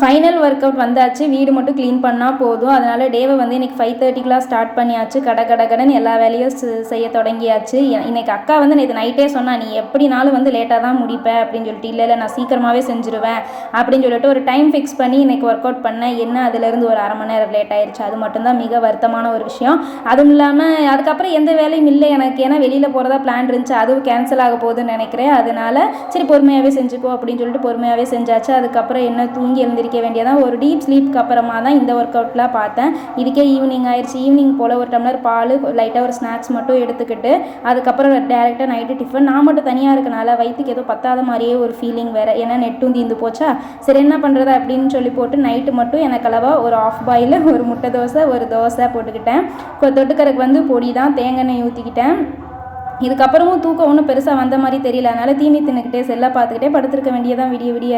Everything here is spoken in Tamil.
ஃபைனல் ஒர்க் அவுட் வந்தாச்சு. வீடு மட்டும் க்ளீன் பண்ணால் போதும். அதனால் டேவை வந்து இன்றைக்கி 5:30க்குலாம் ஸ்டார்ட் பண்ணியாச்சு. கடன் எல்லா வேலையும் செய்ய தொடங்கியாச்சு. இன்றைக்கி அக்கா வந்து நேற்று நைட்டே சொன்னா, நீ எப்படினாலும் வந்து லேட்டாக தான் முடிப்பேன் அப்படின்னு சொல்லிட்டு. இல்லை நான் சீக்கிரமாகவே செஞ்சுருவேன் அப்படின்னு சொல்லிட்டு ஒரு டைம் ஃபிக்ஸ் பண்ணி இன்றைக்கி ஒர்க் அவுட் பண்ணேன். என்ன அதுலேருந்து ஒரு 1/2 மணி நேரம் லேட் ஆயிடுச்சு. அது மட்டும்தான் மிக வருத்தமான ஒரு விஷயம். அதுவும் இல்லாமல் அதுக்கப்புறம் எந்த வேலையும் இல்லை எனக்கு. ஏன்னா வெளியில் போகிறதா பிளான் இருந்துச்சு, அதுவும் கேன்சல் ஆக போகுதுன்னு நினைக்கிறேன். அதனால் சரி பொறுமையாகவே செஞ்சுக்கோ அப்படின்னு சொல்லிட்டு பொறுமையாகவே செஞ்சாச்சு. அதுக்கப்புறம் என்ன தூங்கி எழுந்திருக்க வேண்டியதான். ஒரு டீப் ஸ்லீப்க்கு அப்புறமா தான் இந்த ஒர்க் அவுட்லாம் பார்த்தேன். இதுக்கே ஈவினிங் ஆயிடுச்சு. ஈவினிங் போல் ஒரு டம்ளர் பால், லைட்டாக ஒரு ஸ்நாக்ஸ் மட்டும் எடுத்துக்கிட்டு அதுக்கப்புறம் டேரெக்டாக நைட்டு டிஃபன். நான் மட்டும் தனியாக இருக்கனால வயிற்றுக்கு ஏதோ பத்தாத மாதிரியே ஒரு ஃபீலிங் வேறு. ஏன்னா நெட்டும் தீர்ந்து போச்சா, சரி என்ன பண்ணுறது அப்படின்னு சொல்லி போட்டு நைட்டு மட்டும் எனக்கு அளவாக ஒரு ஆஃப் பாயில் ஒரு முட்டை தோசை, ஒரு தோசை போட்டுக்கிட்டேன். தொட்டுக்கறக்கு வந்து பொடி தான், தேங்காய் எண்ணெய் ஊற்றிக்கிட்டேன். இதுக்கப்புறமும் தூக்கம் ஒன்றும் பெருசாக வந்த மாதிரி தெரியல. அதனால் தீனி தின்னுக்கிட்டே செல்லை பார்த்துக்கிட்டே படுத்திருக்க வேண்டியதான் விடிய விடிய.